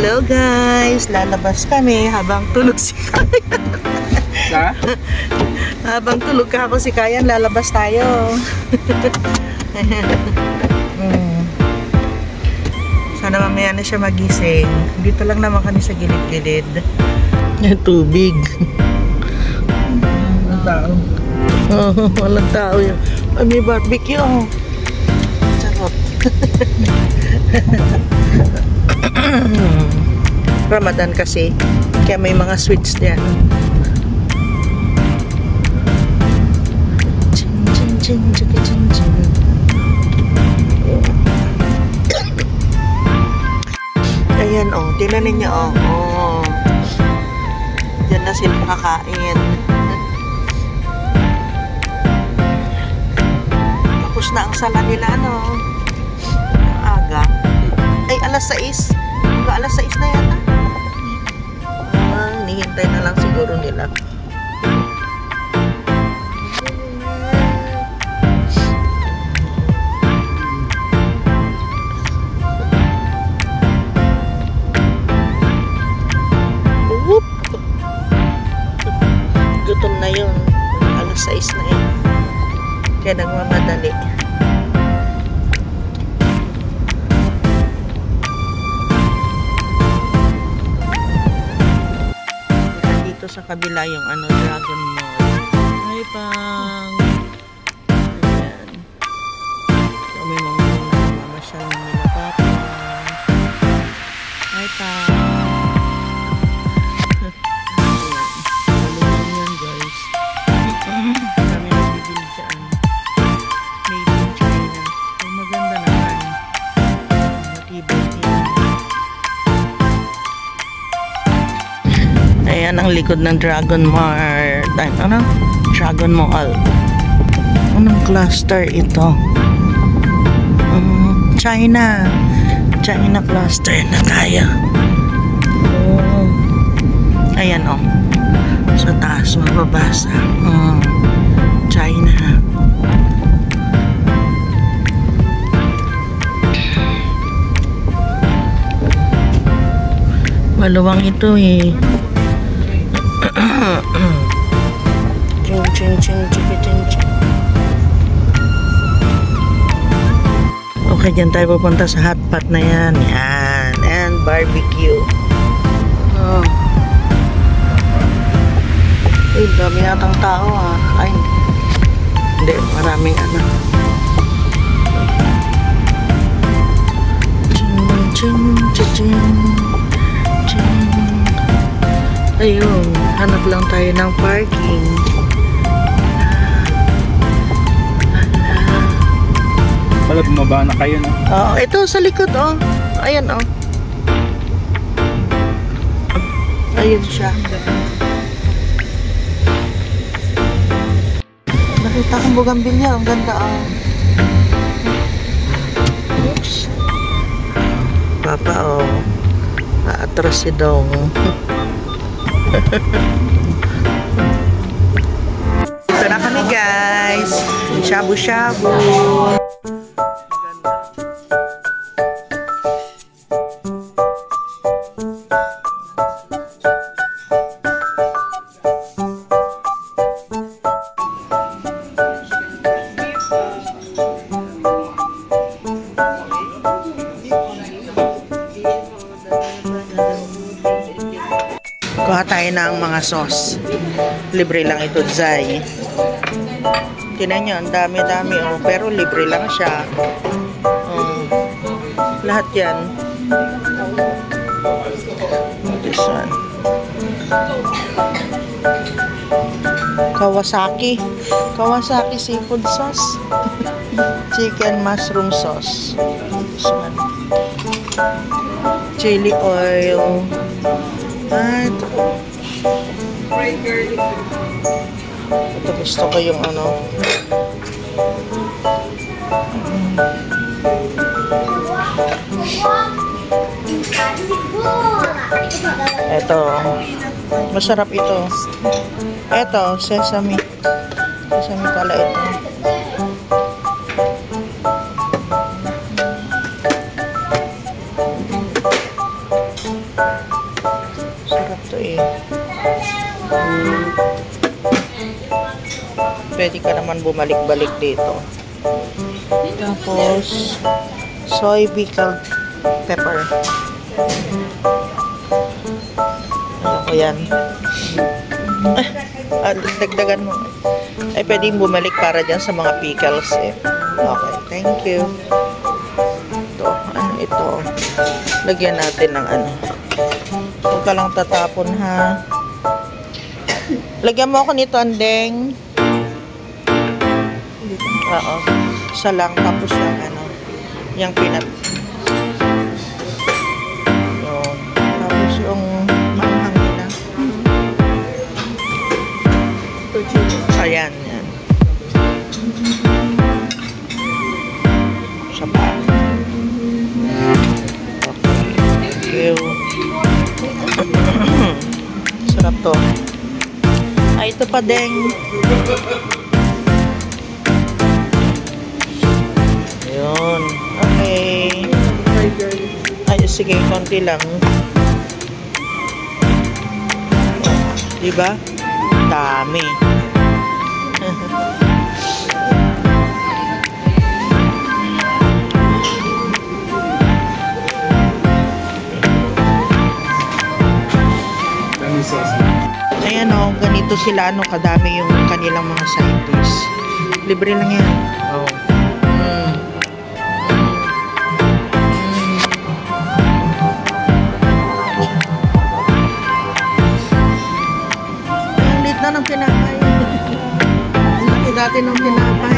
Hello guys, lalabas kami habang tulog si Kayan. Habang tulog ka ako si Kayan, lalabas tayo. Sana mamaya na siya magising. Dito lang naman kami sa gilid-gilid. Tubig. Walang tao. Walang tao yun. May barbecue. Sarap. Ramadan kasi, kaya may mga sweets diyan. Ayan oh, tingnan ninyo oh. Diyan na sila kakain. Tapos na ang sala nila aga. Ay, alas 6. Alas 6 na yata. Hinihintay na lang siguro nila. Whoop! Gutom na yun. Alas 6 na eh. Kaya nagmamadali. Sa kabila yung Dragon Mall. Hi pang. Ayan. So may mga namamasyal nila papa. Hi pang. Ayan. Maluwang yan guys. Kami nagbibili dyan. Made in China. So maganda naman. Matibay din. Ayan ang likod ng Dragon Mart. Dragon Mall. Anong cluster ito? China. China cluster na tayo. Ayan oh. Sa taas mababasa. China. Maluwang ito eh. Okay, dyan tayo pupunta sa hotpot na yan. Yan. And barbecue. Ay, dami natang tao ah. Ay, hindi. Maraming Ayun, hanap lang tayo ng parking. Pala bumaba na kayo no? Oo, ito sa likod oh. Ayan oh. Ayun siya. Nakita kong bugambilya, ang ganda oh. Oops. Papa oh. Aatras si Dong. Ito na kami guys. Shabu-shabu. Kuha tayo ng mga sauce. Libre lang ito, Zai. Tingnan nyo, ang dami-dami oh. Pero libre lang siya. Lahat yan. This one. Kawasaki. Kawasaki seafood sauce. Chicken mushroom sauce. This one. Chili oil. Ito gusto ko yung ito masarap ito. Ito sesame pala ito. Sarap to eh. Pwede ka naman bumalik-balik dito. Tapos, soy pickled pepper. Ano ko yan? Dagdagan mo. Ay, pwedeng bumalik para dyan sa mga pickles eh. Okay, thank you. Ito, ano ito? Lagyan natin ng ano. Huwag ka lang tatapon ha. Lagyan mo ako nito, Andeng. Oo. Isa lang, tapos yung ano, yung peanut. Yung, tapos yung manghang nila. Ayan, yan. Sa pa. Okay, thank you. Sarap to. Ay, ito pa ding. Ayun. Okay. Ay, sige, konti lang. Diba? Dami. Ayan o, ganito sila, ano, kadami yung kanilang mga side dish. Libre lang yan. Oh. Ang lit na ng tinapay. Ang laki dati ng tinapay.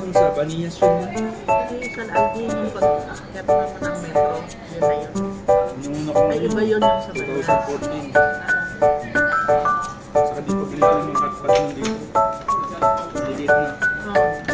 Doon sa Baniyas yun na. Hindi, San Alvin yung pag-akyat naman ng metro. Yun na yun. Inuuna ko Ay, iba yun yung sa Manila. 2014. Saka di pa bilhin yung hotpot nun dito. Lilit na. Oo.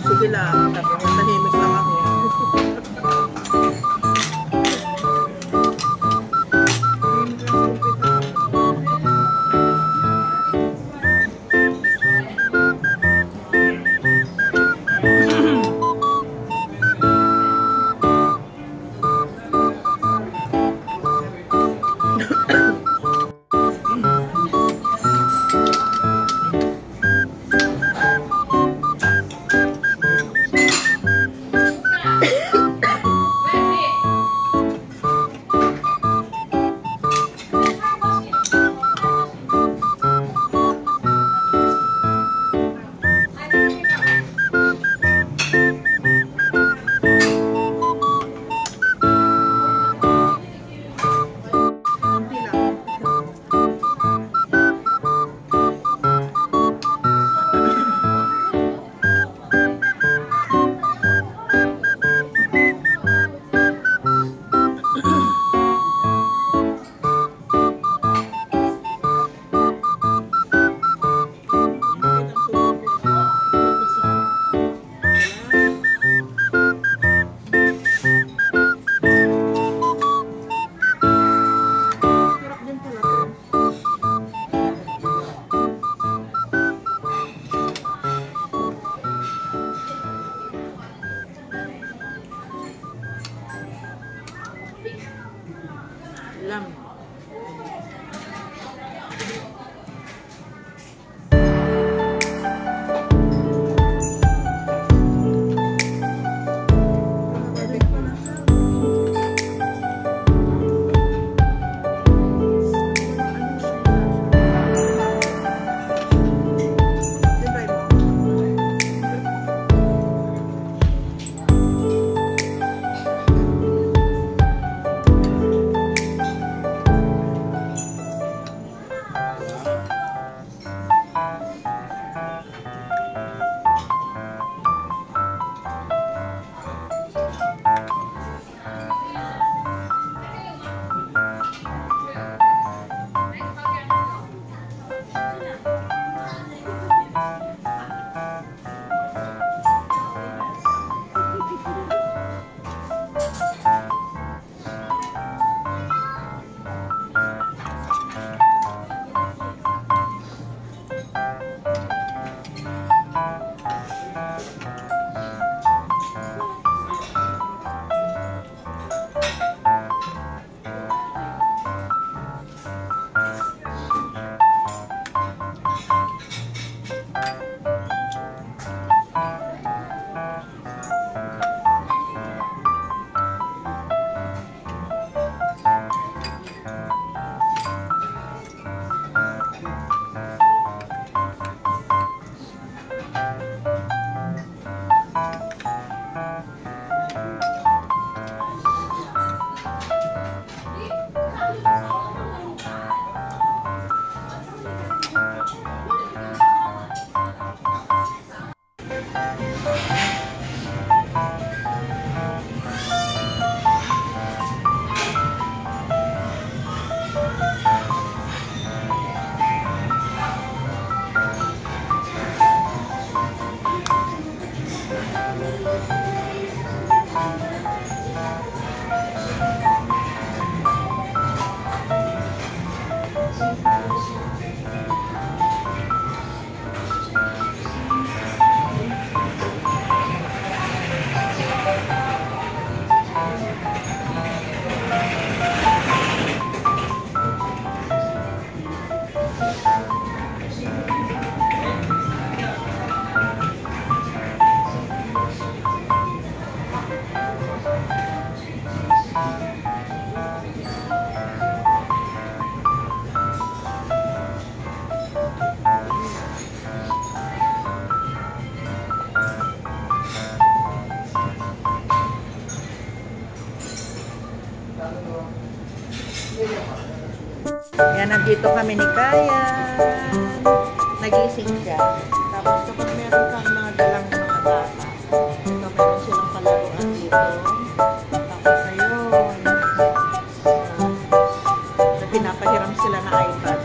Sige lang, sabi mo, tahimik lang ako. Lang. Yan, nandito kami ni Kayan. Nagising siya. Tapos kapag meron kang mga dalang mga bata, ito meron silang palaruan dito. Tapos ayun, pinapahiram sila na iPad.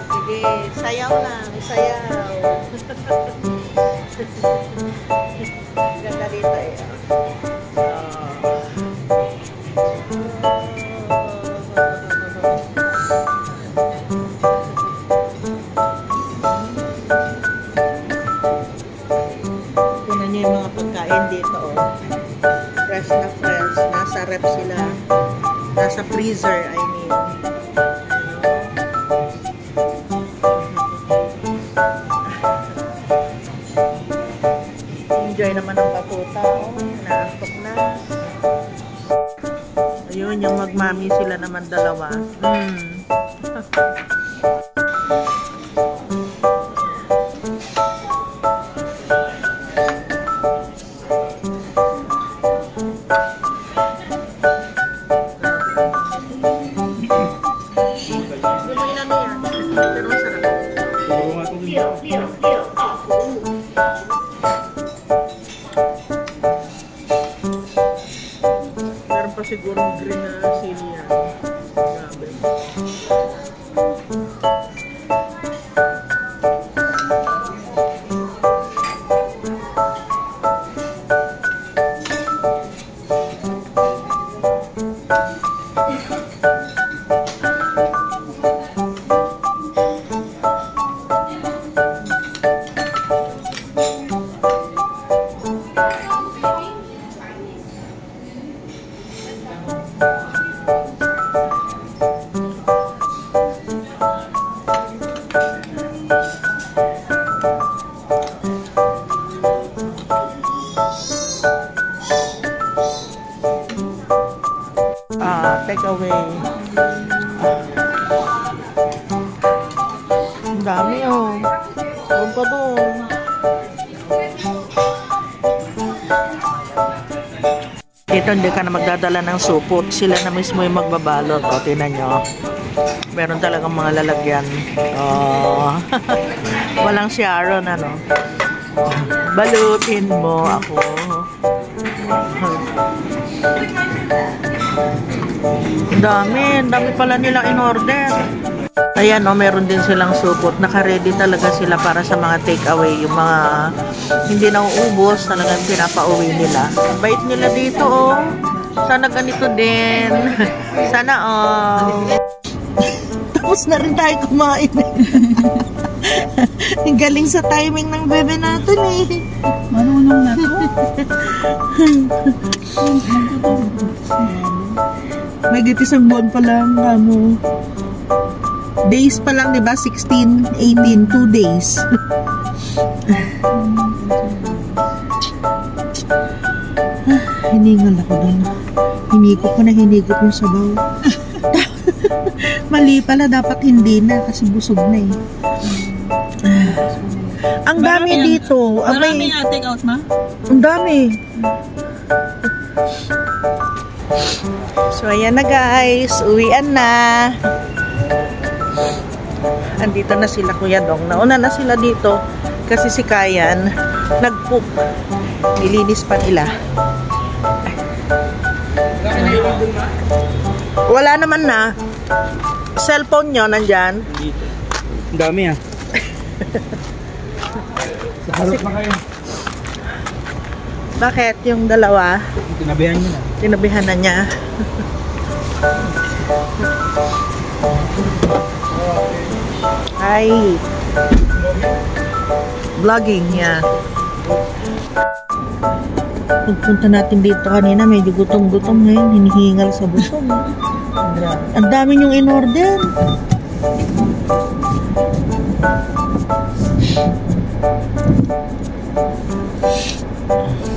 Sige, sayaw lang, sayaw. Ganda dito eh. Tingnan niyo yung mga pagkain dito, oh. Fresh na fresh. Nasa rep sila. Nasa freezer, I mean. Enjoy naman ang batuta, oh. Naantok na. Ayun, yung magmami sila naman dalawa. Meron pa sigurong green na sili yan. Grabe. Take away. Ang dami, oh. Huwag pa doon. Dito hindi ka na magdadala ng supot. Sila na mismo yung magbabalot. O, tinan nyo. Meron talagang mga lalagyan. Oh. Walang Sharon, ano. Balutin mo ako. Ang dami pala nilang in-order. Ayan, no, meron din silang supot. Naka-ready talaga sila para sa mga take-away. Yung mga hindi na uubos, talagang pinapa-uwi nila. Bait nila dito, oh. Sana ganito din. Sana, oh. Tapos na rin tayo kumain. Ang galing sa timing ng bebe natin, eh. Marunong na to. May gitisang buwan pa lang, kamo. Days pa lang, diba? 16, 18, 2 days. Hiningal ako doon. Hinigop ko na hinigop yung sabaw. Mali pala, dapat hindi na kasi busog na eh. Ang dami dito. Marami nga take out, ma? Ang dami. So, ayan na guys. Uwian na. Andito na sila, Kuya Dong. Nauna na sila dito kasi si Kayan nag-poop. Nilinis pa nila. Wala naman na. Cellphone nyo nandyan. Dito. Ang dami, ah. Harap na kayo. Bakit yung dalawa? Tinabihan nyo na. Tinabihan na niya. Hi. Vlogging, yeah. Pagpunta natin dito kanina, medyo gutom-gutom ngayon. Hinihingal sa busog. Ang dami yung in-order.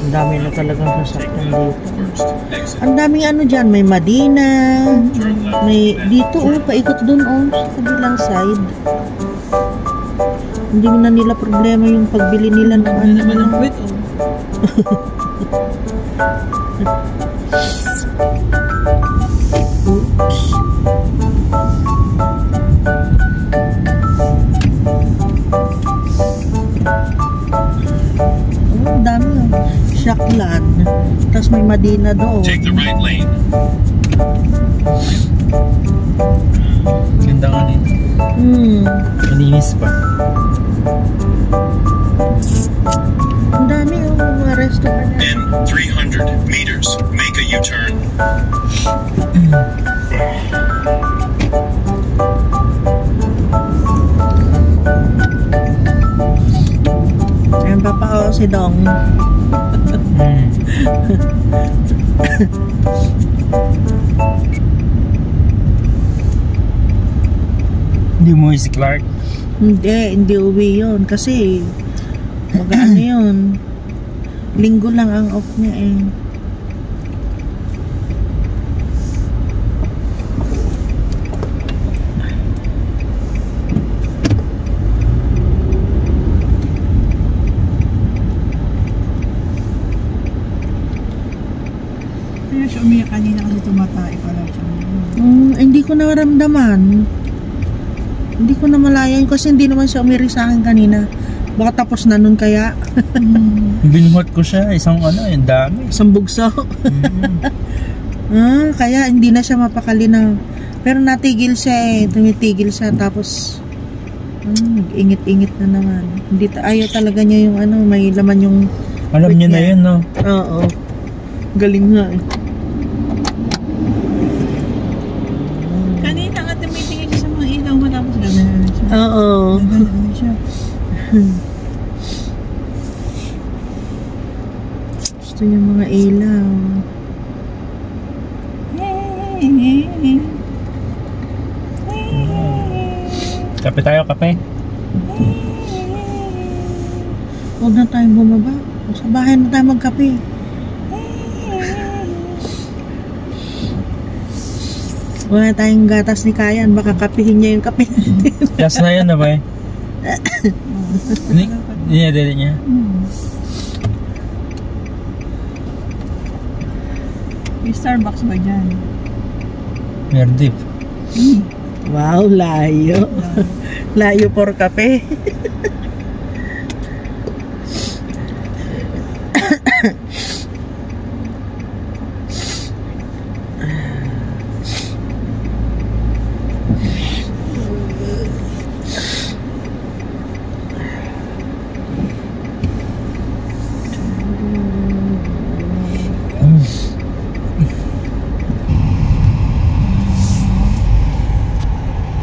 Ang dami na talagang sasakyan dito. Ang daming ano dyan, may Madina, may dito paikot dun sa kabilang side. Hindi na nila problema yung pagbili nila ng ano. Naman ang quit, oh. Ang dami Shaklan. Tapos may Madina doon. Take the right lane. Ganda nga dito. Malinis pa. Ang dami mga restaurant. In 300 meters, make a U-turn. Ayan pa pa si Dong. Hindi mo si Clark. Hindi uwi yun. Kasi, ano yun. Linggo lang ang off niya eh. Kaya siya umiyak kanina kasi tumatay pala siya. Hindi ko naramdaman. Hindi ko na malayan kasi hindi naman siya umiri sa akin kanina. Baka tapos na nun kaya. Binuhat ko siya. Isang yung dami. Isang bugso. Kaya hindi na siya mapakali na. Pero natigil siya eh. Tumitigil siya tapos nag-ingit-ingit na naman. Hindi ayaw talaga niya yung may laman yung Alam niya na yun, no? Oo. Galing nga eh. Kanina nga tumitingin siya sa mga ilaw matapos gano'n na siya. Oo. Gano'n siya. Gusto niya mga ilaw. Kape tayo, kape. Huwag na tayong bumaba. Sa bahay na tayo magkape. Wala tayong gatas ni Kayan. Baka kapihin niya yung kape natin. Last na yun na ba eh? Hindi niya, dali niya. May Starbucks ba dyan? Meron dip. Wow, layo. Layo for kape.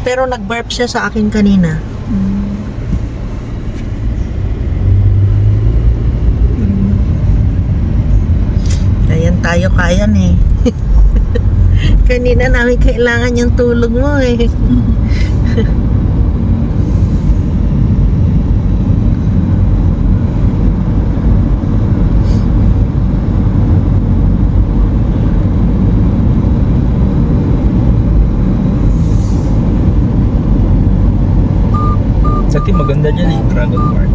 Pero nag-burp siya sa akin kanina. Kayan tayo, Kayan eh. Kanina namin kailangan yung tulong mo eh. Dati maganda dyan eh, Dragon Park.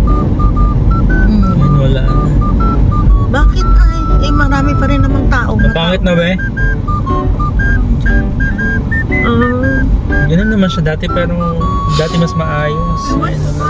Ngayon wala na. Bakit ay? Marami pa rin namang tao. Napangit na ba eh? Ganun naman siya dati pero dati mas maayos. Ngayon wala.